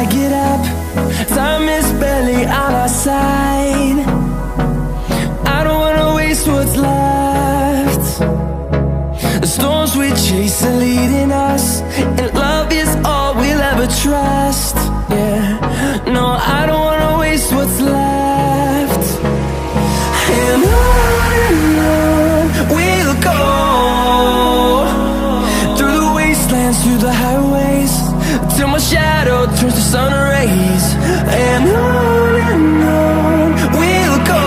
I get up, time is barely on our side. I don't wanna waste what's left. The storms we chase are leading us, and love is all we'll ever trust. Yeah, no, I don't wanna waste what's left. And on we'll go, through the wastelands, through the highways, till my shadow turns to sun rays. And on we'll go,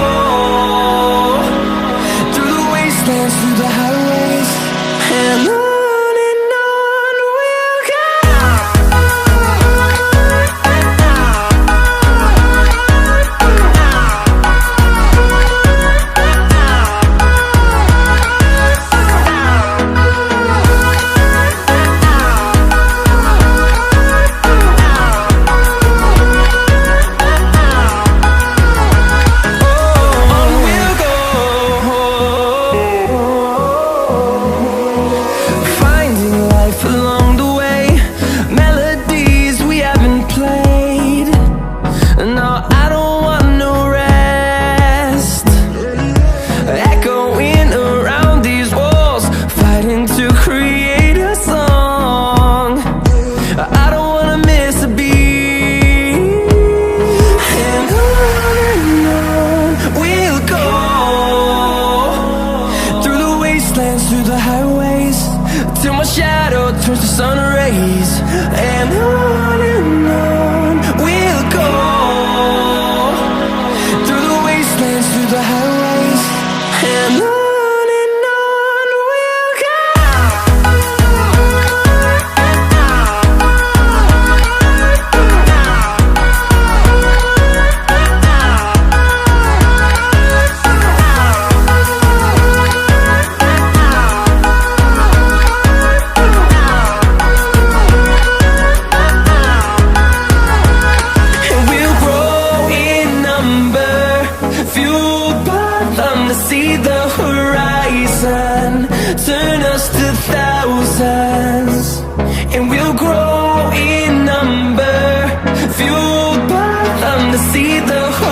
through the wastelands, through the highways, and on. Through the highways, till my shadow turns to sun rays. And on we'll go, through the wastelands, through the highways, and on. See the horizon turn us to thousands, and we'll grow in number, fueled by them to see the horizon.